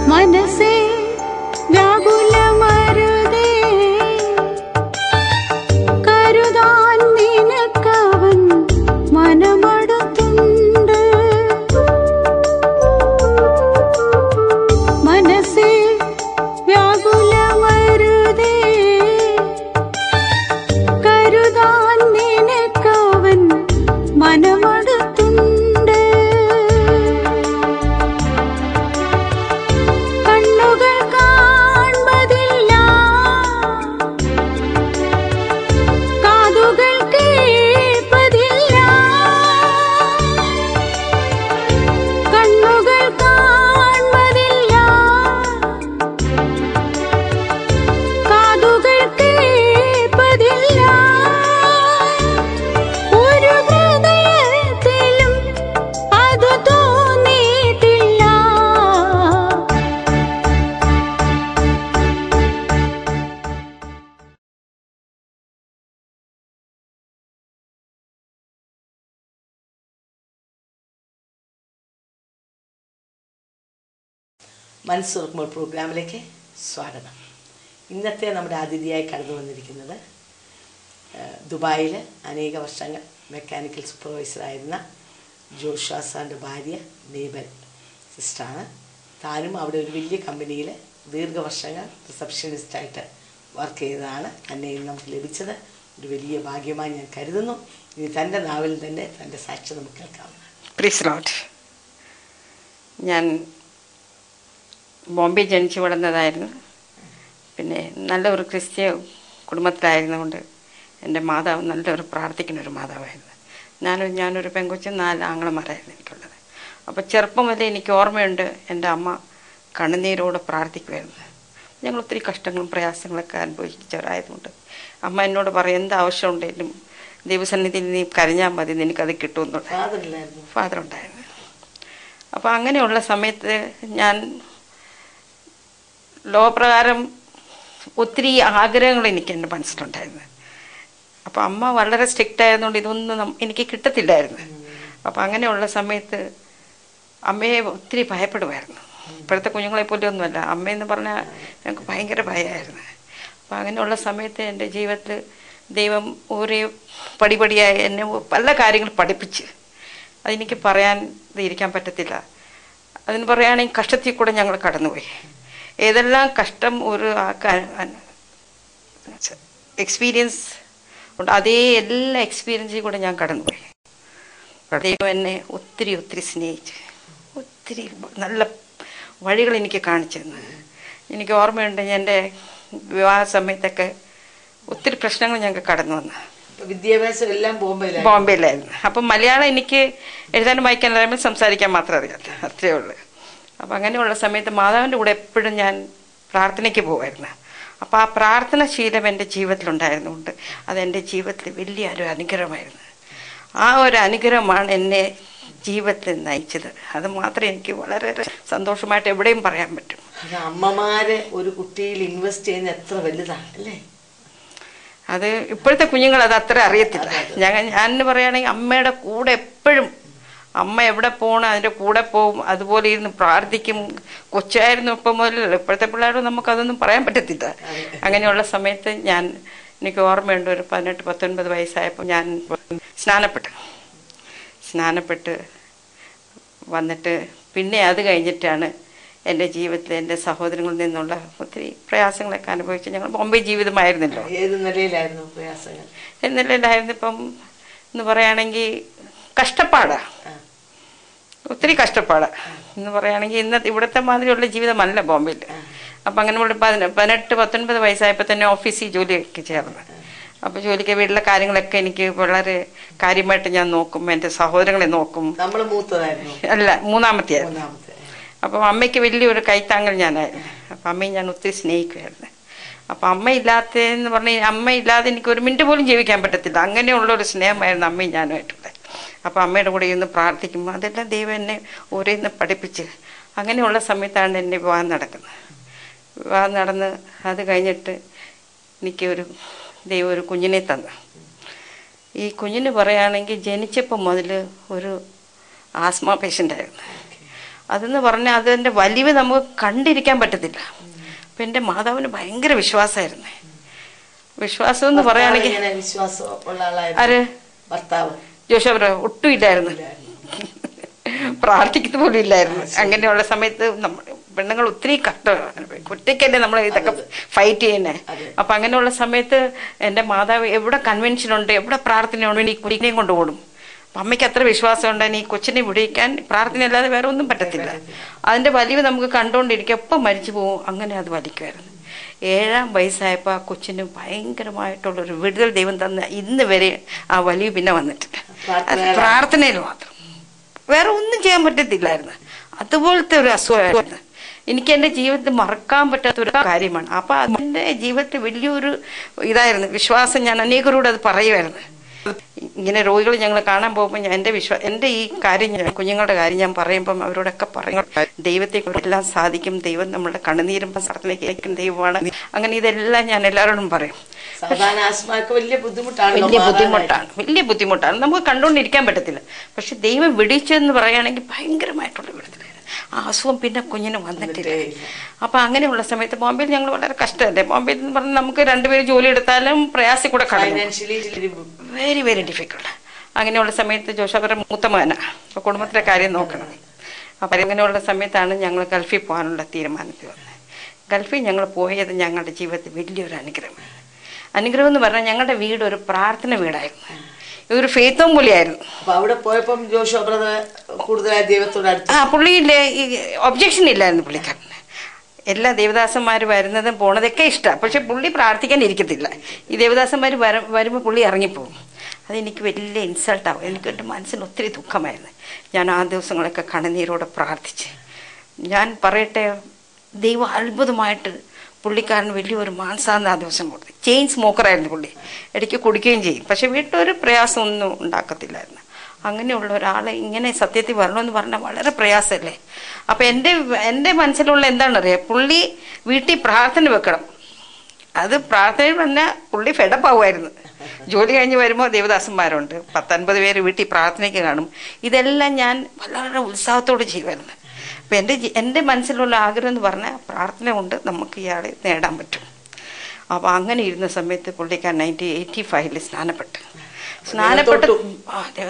മനസ്സേ വ്യാകുലമരുതേ, കരുതാൻ നിനക്കവൻ മനമടുത്തുണ്ട്. മനസ്സേ വ്യാകുലമരുതേ, കരുതാൻ നിനക്കവൻ മനമടുത്തുണ്ട്. കണ്ണുകൾ കാൺമതില്ല, കാതുകൾ കേൾപ്പതില്ല. കണ്ണുകൾ കാൺമതില്ല, കാതുകൾ കേൾപ്പതില്ല. ഒരു ഹൃദയത്തിലും അത് തോന്നിയിട്ടില്ല. മനസ്സ് തുറക്കുമ്പോൾ പ്രോഗ്രാമിലേക്ക് സ്വാഗതം. ഇന്നത്തെ നമ്മുടെ അതിഥിയായി കടന്നു വന്നിരിക്കുന്നത് ദുബായിൽ അനേക വർഷങ്ങൾ മെക്കാനിക്കൽ സൂപ്പർവൈസറായിരുന്ന ജോഷുവ സാറിൻ്റെ ഭാര്യ നേബൽ സിസ്റ്ററാണ്. താനും അവിടെ ഒരു വലിയ കമ്പനിയിൽ ദീർഘവർഷങ്ങൾ റിസപ്ഷനിസ്റ്റായിട്ട് വർക്ക് ചെയ്തതാണ്. തന്നെ ഇന്ന് നമുക്ക് ലഭിച്ചത് ഒരു വലിയ ഭാഗ്യമായി ഞാൻ കരുതുന്നു. ഇനി തൻ്റെ നാവിൽ തന്നെ തൻ്റെ സാക്ഷ്യം നമുക്ക് കേൾക്കാവുന്നതാണ്. Praise Lord. ഞാൻ ബോംബെ ജനിച്ചു വളർന്നതായിരുന്നു. പിന്നെ നല്ലൊരു ക്രിസ്ത്യ കുടുംബത്തിലായിരുന്നുകൊണ്ട് എൻ്റെ മാതാവ് നല്ലൊരു പ്രാർത്ഥിക്കുന്ന ഒരു മാതാവായിരുന്നു. ഞാനൊരു പെങ്കൊച്ചും 4 ആങ്ങളമാരായിരുന്നു എനിക്കുള്ളത്. അപ്പോൾ ചെറുപ്പം മുതലേ എനിക്ക് ഓർമ്മയുണ്ട്, എൻ്റെ അമ്മ കണ്ണുനീരോടെ പ്രാർത്ഥിക്കുമായിരുന്നു. ഞങ്ങൾ ഒത്തിരി കഷ്ടങ്ങളും പ്രയാസങ്ങളൊക്കെ അനുഭവിച്ചവരായതുകൊണ്ട് അമ്മ എന്നോട് പറയും, എന്ത് ആവശ്യമുണ്ടെങ്കിലും ദൈവസന്നിധിയിൽ നീ കരഞ്ഞാൽ മതി, നിനക്കത് കിട്ടുമെന്നുള്ള. ഫാദർ ഉണ്ടായിരുന്നു. അപ്പോൾ അങ്ങനെയുള്ള സമയത്ത് ഞാൻ ലോകപ്രകാരം ഒത്തിരി ആഗ്രഹങ്ങൾ എനിക്ക് എൻ്റെ മനസ്സിലുണ്ടായിരുന്നു. അപ്പോൾ അമ്മ വളരെ സ്ട്രിക്റ്റ് ആയതുകൊണ്ട് ഇതൊന്നും എനിക്ക് കിട്ടത്തില്ലായിരുന്നു. അപ്പോൾ അങ്ങനെയുള്ള സമയത്ത് അമ്മയെ ഒത്തിരി ഭയപ്പെടുമായിരുന്നു. ഇപ്പോഴത്തെ കുഞ്ഞുങ്ങളെ പോലെ ഒന്നുമല്ല, അമ്മയെന്ന് പറഞ്ഞാൽ ഞങ്ങൾക്ക് ഭയങ്കര ഭയമായിരുന്നു. അപ്പോൾ അങ്ങനെയുള്ള സമയത്ത് എൻ്റെ ജീവിതത്തിൽ ദൈവം ഓരോ പടിപടിയായി എന്നെ പല കാര്യങ്ങൾ പഠിപ്പിച്ച്, അതെനിക്ക് പറയാൻ ഇരിക്കാൻ പറ്റത്തില്ല. അതിന് പറയുകയാണെങ്കിൽ കഷ്ടത്തിൽ കൂടെ ഞങ്ങൾ കടന്നുപോയി. ഏതെല്ലാം കഷ്ടം ഒരു എക്സ്പീരിയൻസ് ഉണ്ട്, അതേ എല്ലാ എക്സ്പീരിയൻസിൽ കൂടെ ഞാൻ കടന്നുപോയി. ദൈവം എന്നെ ഒത്തിരി ഒത്തിരി സ്നേഹിച്ച് ഒത്തിരി നല്ല വഴികൾ എനിക്ക് കാണിച്ചു തന്നു. എനിക്ക് ഓർമ്മയുണ്ട്, എൻ്റെ വിവാഹ സമയത്തൊക്കെ ഒത്തിരി പ്രശ്നങ്ങൾ ഞങ്ങൾക്ക് കടന്നു വന്നു. വിദ്യാഭ്യാസം എല്ലാം ബോംബെയിലായിരുന്നു. അപ്പം മലയാളം എനിക്ക് എഴുതാനും വായിക്കാനും അറിയുമ്പോൾ സംസാരിക്കാൻ മാത്രം അറിയാത്ത അത്രയേ ഉള്ളൂ. അപ്പം അങ്ങനെയുള്ള സമയത്ത് മാതാവിൻ്റെ കൂടെ എപ്പോഴും ഞാൻ പ്രാർത്ഥനയ്ക്ക് പോകുമായിരുന്നു. അപ്പോൾ ആ പ്രാർത്ഥന ശീലം എൻ്റെ ജീവിതത്തിലുണ്ടായിരുന്നുകൊണ്ട് അതെൻ്റെ ജീവിതത്തിൽ വലിയൊരു അനുഗ്രഹമായിരുന്നു. ആ ഒരു അനുഗ്രഹമാണ് എന്നെ ജീവിതത്തിൽ നയിച്ചത്. അത് മാത്രമേ എനിക്ക് വളരെ സന്തോഷമായിട്ട് എവിടെയും പറയാൻ പറ്റും. അമ്മമാരെ ഒരു കുട്ടിയിൽ ഇൻവെസ്റ്റ് ചെയ്യുന്നത് എത്ര വലുതാണ് അല്ലേ? അത് ഇപ്പോഴത്തെ കുഞ്ഞുങ്ങൾ അത് അത്ര അറിയത്തില്ല. ഞാൻ പറയുകയാണെങ്കിൽ അമ്മയുടെ കൂടെ എപ്പോഴും, അമ്മ എവിടെ പോകണം അതിൻ്റെ കൂടെ പോവും, അതുപോലെ ഇരുന്ന് പ്രാർത്ഥിക്കും. കൊച്ചായിരുന്നു ഇപ്പം മുതലല്ലോ, ഇപ്പോഴത്തെ പിള്ളേരോട് നമുക്കതൊന്നും പറയാൻ പറ്റത്തില്ല. അങ്ങനെയുള്ള സമയത്ത് എനിക്ക് ഓർമ്മയുണ്ട്, ഒരു 18-19 വയസ്സായപ്പോൾ ഞാൻ സ്നാനപ്പെട്ട് വന്നിട്ട് പിന്നെ അത് കഴിഞ്ഞിട്ടാണ് എൻ്റെ ജീവിതത്തിൽ എൻ്റെ സഹോദരങ്ങളിൽ നിന്നുള്ള ഒത്തിരി പ്രയാസങ്ങളൊക്കെ അനുഭവിച്ച് ഞങ്ങൾ ബോംബെ ജീവിതമായിരുന്നല്ലോ. ഏത് നിലയിലായിരുന്നു പ്രയാസങ്ങൾ? ഏത് നിലയിലായിരുന്നു ഇപ്പം എന്ന് പറയുകയാണെങ്കിൽ കഷ്ടപ്പാടാണ്, ഒത്തിരി കഷ്ടപ്പാടാണ് എന്ന് പറയുകയാണെങ്കിൽ ഇന്നത്തെ ഇവിടുത്തെ മാതിരിയുള്ള ജീവിതമല്ല ബോംബെയിൽ. അപ്പം അങ്ങനെ 18-19 വയസ്സായപ്പോൾ തന്നെ ഓഫീസിൽ ജോലിയൊക്കെ ചേർന്ന്. അപ്പോൾ ജോലിക്ക് വീട്ടിലെ കാര്യങ്ങളൊക്കെ എനിക്ക് വളരെ കാര്യമായിട്ട് ഞാൻ നോക്കും, എൻ്റെ സഹോദരങ്ങളെ നോക്കും. അല്ല, മൂന്നാമത്തെയായിരുന്നു. അപ്പം അമ്മയ്ക്ക് വലിയൊരു കൈത്താങ്ങൽ ഞാനായിരുന്നു. അപ്പം അമ്മയെ ഞാൻ ഒത്തിരി സ്നേഹിക്കുമായിരുന്നു. അപ്പം അമ്മയില്ലാത്തതെന്ന് പറഞ്ഞാൽ അമ്മയില്ലാതെ എനിക്ക് ഒരു മിനിറ്റ് പോലും ജീവിക്കാൻ പറ്റത്തില്ല. അങ്ങനെയുള്ളൊരു സ്നേഹമായിരുന്നു അമ്മയും ഞാനുമായിട്ടുള്ളത്. അപ്പം അമ്മയുടെ കൂടെ ഇരുന്ന് പ്രാർത്ഥിക്കുമ്പോൾ അതെല്ലാം ദൈവം എന്നെ ഓരോന്ന് പഠിപ്പിച്ച്, അങ്ങനെയുള്ള സമയത്താണ് എൻ്റെ വിവാഹം നടക്കുന്നത്. വിവാഹം നടന്ന് അത് കഴിഞ്ഞിട്ട് എനിക്ക് ദൈവം ഒരു കുഞ്ഞിനെ തന്നു. ഈ കുഞ്ഞിന് പറയുകയാണെങ്കിൽ ജനിച്ചപ്പോൾ മുതൽ ഒരു ആസ്മ പേഷ്യൻ്റായിരുന്നു. അതെന്ന് പറഞ്ഞാൽ അതിൻ്റെ വലിവ് നമുക്ക് കണ്ടിരിക്കാൻ പറ്റത്തില്ല. അപ്പം എൻ്റെ മാതാവിന് ഭയങ്കര വിശ്വാസമായിരുന്നു. വിശ്വാസം എന്ന് പറയുകയാണെങ്കിൽ ആര് ജോഷബ്ര ഒട്ടും ഇല്ലായിരുന്നു, പ്രാർത്ഥിക്കുന്ന പോലും ഇല്ലായിരുന്നു. അങ്ങനെയുള്ള സമയത്ത് നമ്മൾ പെണ്ണുങ്ങൾ ഒത്തിരി കഷ്ടമാണ്, ഒറ്റയ്ക്കല്ലേ നമ്മൾ ഇതൊക്കെ ഫൈറ്റ് ചെയ്യുന്നേ. അപ്പം അങ്ങനെയുള്ള സമയത്ത് എൻ്റെ മാതാവ് എവിടെ കൺവെൻഷനുണ്ട്, എവിടെ പ്രാർത്ഥനയുണ്ട്, ഈ കുഞ്ഞിനെയും കൊണ്ട് ഓടും. അപ്പം അമ്മയ്ക്ക് അത്ര വിശ്വാസം ഉണ്ടായി, ഈ കൊച്ചിനെ വിടിയിക്കാൻ പ്രാർത്ഥനയല്ലാതെ വേറെ ഒന്നും പറ്റത്തില്ല. അതിൻ്റെ വലിവ് നമുക്ക് കണ്ടുകൊണ്ടിരിക്കും, എപ്പം മരിച്ചു പോകും, അങ്ങനെ അത് വലിക്കുമായിരുന്നു. 7-ാം വയസ്സായപ്പോൾ ആ കൊച്ചിന് ഭയങ്കരമായിട്ടുള്ളൊരു വിടുതൽ ദൈവം തന്ന ഇന്ന് വരെ ആ വലിവ് പിന്നെ വന്നിട്ടില്ല. പ്രാർത്ഥനയിൽ മാത്രം, വേറെ ഒന്നും ചെയ്യാൻ പറ്റത്തില്ലായിരുന്നു. അതുപോലത്തെ ഒരു അസുഖമായിരുന്നു. എനിക്ക് എൻ്റെ ജീവിതത്തിൽ മറക്കാൻ പറ്റാത്തൊരു കാര്യമാണ്. അപ്പം എൻ്റെ ജീവിതത്തിൽ വലിയൊരു ഇതായിരുന്നു വിശ്വാസം. ഞാൻ അനേകരോട് അത് പറയുമായിരുന്നു. ഇങ്ങനെ രോഗികൾ ഞങ്ങൾ കാണാൻ പോകുമ്പോൾ എൻ്റെ ഈ കാര്യം കുഞ്ഞുങ്ങളുടെ കാര്യം ഞാൻ പറയുമ്പം അവരോടൊക്കെ പറയും, ദൈവത്തെ എല്ലാം സാധിക്കും, ദൈവം നമ്മളുടെ കണ്ണുനീരും പ്രാർത്ഥന കേൾക്കും ദൈവമാണ്. അങ്ങനെ ഇതെല്ലാം ഞാൻ എല്ലാവരോടും പറയും. വലിയ ബുദ്ധിമുട്ടാണ്, നമുക്ക് കണ്ടുകൊണ്ടിരിക്കാൻ പറ്റത്തില്ല. പക്ഷെ ദൈവം വിടിച്ചെന്ന് പറയുകയാണെങ്കിൽ ഭയങ്കരമായിട്ടുള്ള വിടത്തിലായിരുന്നു. ആ അസുഖം പിന്നെ കുഞ്ഞിന് വന്നിട്ടില്ല. അപ്പം അങ്ങനെയുള്ള സമയത്ത് ബോംബെയിൽ ഞങ്ങൾ വളരെ കഷ്ടമല്ലേ. ബോംബെയിൽ എന്ന് പറഞ്ഞാൽ നമുക്ക് 2 പേര് ജോലി എടുത്താലും പ്രയാസം കൂടെ വെരി വെരി ഡിഫിക്കൾട്ട്. അങ്ങനെയുള്ള സമയത്ത് ജോഷാബിയുടെ മൂത്ത മകനാണ്, അപ്പോൾ കുടുംബത്തിലെ കാര്യം നോക്കണം. അപ്പം അങ്ങനെയുള്ള സമയത്താണ് ഞങ്ങൾ ഗൾഫിൽ പോകാനുള്ള തീരുമാനത്തിൽ വന്നത്. ഗൾഫിൽ ഞങ്ങൾ പോയത് ഞങ്ങളുടെ ജീവിതത്തിൽ വലിയൊരു അനുഗ്രഹമാണ്. അനുഗ്രഹം എന്ന് പറഞ്ഞാൽ ഞങ്ങളുടെ വീട് ഒരു പ്രാർത്ഥന വീടായിരുന്നു, ഇതൊരു ഫെയ്ത്തും പോലെയായിരുന്നു. അവിടെ പോയപ്പം കൂടുതലായി ദൈവത്തോട് പുള്ളിയിലെ ഒബ്ജക്ഷൻ ഇല്ലായിരുന്നു പുള്ളിക്കാരന്. എല്ലാ ദേവദാസന്മാർ വരുന്നതും പോണതൊക്കെ ഇഷ്ടമാണ്, പക്ഷെ പുള്ളി പ്രാർത്ഥിക്കാൻ ഇരിക്കത്തില്ല. ഈ ദേവദാസന്മാർ വരുമ്പോൾ പുള്ളി ഇറങ്ങിപ്പോകും. അതെനിക്ക് വലിയ ഇൻസൾട്ടാവും. എനിക്ക് എൻ്റെ മനസ്സിന് ഒത്തിരി ദുഃഖമായിരുന്നു. ഞാൻ ആ ദിവസങ്ങളൊക്കെ കണ്ണുനീരോടെ പ്രാർത്ഥിച്ച്, ഞാൻ പറയട്ടെ, ദൈവം അത്ഭുതമായിട്ട് പുള്ളിക്കാരന് വലിയൊരു മാനസാന്തരം ആ ദിവസം കൊടുത്തു. ചെയിൻ സ്മോക്കറായിരുന്നു പുള്ളി, ഇടയ്ക്ക് കുടിക്കുകയും ചെയ്യും, പക്ഷെ വീട്ടിലൊരു പ്രയാസമൊന്നും ഉണ്ടാക്കത്തില്ലായിരുന്നു. അങ്ങനെയുള്ള ഒരാളെ ഇങ്ങനെ സത്യത്തിൽ വരണമെന്ന് പറഞ്ഞാൽ വളരെ പ്രയാസമല്ലേ. അപ്പം എൻ്റെ മനസ്സിലുള്ള എന്താണെന്നറിയാം, പുള്ളി വീട്ടിൽ പ്രാർത്ഥന വെക്കണം. അത് പ്രാർത്ഥനയിൽ പറഞ്ഞാൽ പുള്ളി ഫെഡപ്പാവുമായിരുന്നു. ജോലി കഴിഞ്ഞ് വരുമ്പോൾ ദേവദാസന്മാരുണ്ട്, 10-50 പേര് വീട്ടിൽ പ്രാർത്ഥനയ്ക്ക് കാണും. ഇതെല്ലാം ഞാൻ വളരെ ഉത്സാഹത്തോടെ ചെയ്യുമായിരുന്നു. അപ്പം എൻ്റെ മനസ്സിലുള്ള ആഗ്രഹം എന്ന് പറഞ്ഞാൽ പ്രാർത്ഥന കൊണ്ട് നമുക്ക് ഇയാളെ നേടാൻ പറ്റും. അപ്പോൾ അങ്ങനെ ഇരുന്ന സമയത്ത് പുള്ളിക്കാരൻ 1985 സ്നാനപ്പെട്ട്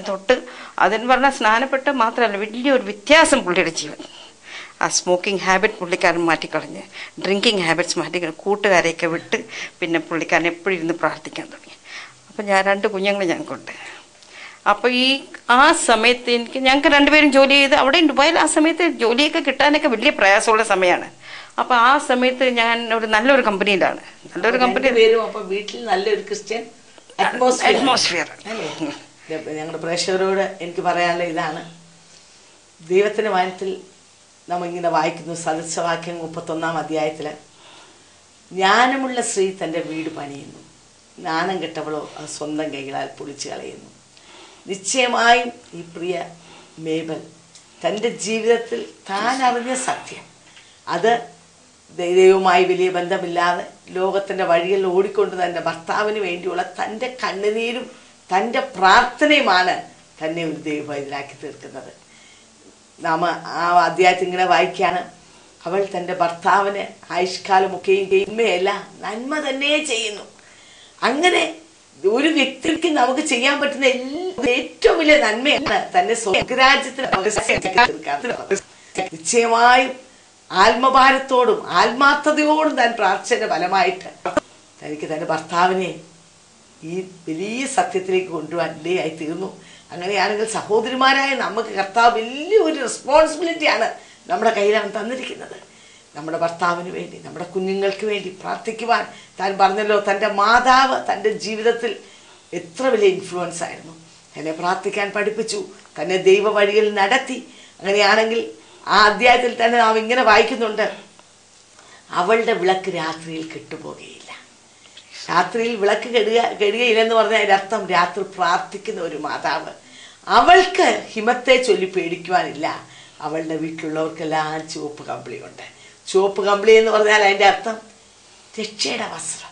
തൊട്ട് അതെന്ന് പറഞ്ഞാൽ സ്നാനപ്പെട്ട് മാത്രമല്ല, വലിയൊരു വ്യത്യാസം പുള്ളിയുടെ ജീവൻ. ആ സ്മോക്കിംഗ് ഹാബിറ്റ് പുള്ളിക്കാരൻ മാറ്റിക്കളഞ്ഞ്, ഡ്രിങ്കിങ് ഹാബിറ്റ്സ് മാറ്റിക്കളഞ്ഞ്, കൂട്ടുകാരെയൊക്കെ വിട്ട് പിന്നെ പുള്ളിക്കാരൻ എപ്പോഴും ഇരുന്ന് പ്രാർത്ഥിക്കാൻ തുടങ്ങി. അപ്പം ഞാൻ 2 കുഞ്ഞുങ്ങൾ ഞങ്ങൾക്കുണ്ട്. അപ്പോൾ ആ സമയത്ത് ഞങ്ങൾക്ക് 2 പേരും ജോലി ചെയ്ത് അവിടെ ദുബായിൽ ആ സമയത്ത് ജോലിയൊക്കെ കിട്ടാനൊക്കെ വലിയ പ്രയാസമുള്ള സമയമാണ്. അപ്പോൾ ആ സമയത്ത് ഞാൻ നല്ലൊരു കമ്പനിയിലാണ്, വീട്ടിൽ നല്ലൊരു ക്രിസ്ത്യൻ അറ്റ്മോസ്ഫിയർ. ഞങ്ങളുടെ പ്രേക്ഷകരോട് എനിക്ക് പറയാനുള്ള ഇതാണ്, ദൈവത്തിൻ്റെ വചനത്തിൽ നമ്മളിങ്ങനെ വായിക്കുന്നു, സദൃശവാക്യം 31-ാം അധ്യായത്തിൽ, ജ്ഞാനമുള്ള സ്ത്രീ തൻ്റെ വീട് പണിയുന്നു, ജ്ഞാനം കെട്ടവളോ അത് സ്വന്തം കൈകളാൽ പൊളിച്ചു കളയുന്നു. നിശ്ചയമായും ഈ പ്രിയ മേബൽ തൻ്റെ ജീവിതത്തിൽ താൻ അറിഞ്ഞ സത്യം, അത് ദൈവവുമായി വലിയ ബന്ധമില്ലാതെ ലോകത്തിൻ്റെ വഴികളിൽ ഓടിക്കൊണ്ട് തൻ്റെ ഭർത്താവിന് വേണ്ടിയുള്ള തൻ്റെ കണ്ണുനീരും തൻ്റെ പ്രാർത്ഥനയുമാണ് തന്നെ ഒരു ദൈവവൈദ്യനാക്കി തീർക്കുന്നത്. നാം ആ അധ്യായത്തിൽ ഇങ്ങനെ വായിക്കുകയാണ്, അവൾ തൻ്റെ ഭർത്താവിന് ആയുഷ്കാലമൊക്കെയും ചെയ്യുന്നതല്ല നന്മ തന്നെ ചെയ്യുന്നു. അങ്ങനെ ഒരു വ്യക്തിക്ക് നമുക്ക് ചെയ്യാൻ പറ്റുന്ന ഏറ്റവും വലിയ നന്മയാണ് തന്നെ സ്വർഗ്ഗരാജ്യത്തിന് നിശ്ചയമായും ആത്മഭാരത്തോടും ആത്മാർത്ഥതയോടും താൻ പ്രാർത്ഥന ഫലമായിട്ട് തനിക്ക് തൻ്റെ ഭർത്താവിനെ ഈ വലിയ സത്യത്തിലേക്ക് കൊണ്ടുപോകാൻ ഇടയായി തീർന്നു. അങ്ങനെയാണെങ്കിൽ സഹോദരിമാരായ നമുക്ക് കർത്താവ് വലിയൊരു റെസ്പോൺസിബിലിറ്റിയാണ് നമ്മുടെ കയ്യിലാണ് തന്നിരിക്കുന്നത്. നമ്മുടെ ഭർത്താവിന് വേണ്ടി, നമ്മുടെ കുഞ്ഞുങ്ങൾക്ക് വേണ്ടി പ്രാർത്ഥിക്കുവാൻ താൻ പറഞ്ഞല്ലോ, തൻ്റെ മാതാവ് തൻ്റെ ജീവിതത്തിൽ എത്ര വലിയ ഇൻഫ്ലുവൻസ് ആയിരുന്നു. തന്നെ പ്രാർത്ഥിക്കാൻ പഠിപ്പിച്ചു, തന്നെ ദൈവ വഴികളിൽ നടത്തി. അങ്ങനെയാണെങ്കിൽ ആ അധ്യായത്തിൽ തന്നെ നാം ഇങ്ങനെ വായിക്കുന്നുണ്ട്, അവളുടെ വിളക്ക് രാത്രിയിൽ കെട്ടുപോകുകയില്ല. രാത്രിയിൽ വിളക്ക് കെടുകയില്ലെന്ന് പറഞ്ഞാൽ അതിൻ്റെ അർത്ഥം രാത്രി പ്രാർത്ഥിക്കുന്ന ഒരു മാതാവ്. അവൾക്ക് ഹിമത്തെ ചൊല്ലി പേടിക്കുവാനില്ല. അവളുടെ വീട്ടിലുള്ളവർക്കെല്ലാം ചുവപ്പ് കമ്പിളിയുണ്ട്. ചുവപ്പ് കമ്പിളി എന്ന് പറഞ്ഞാൽ അതിൻ്റെ അർത്ഥം രക്ഷയുടെ വസ്ത്രം.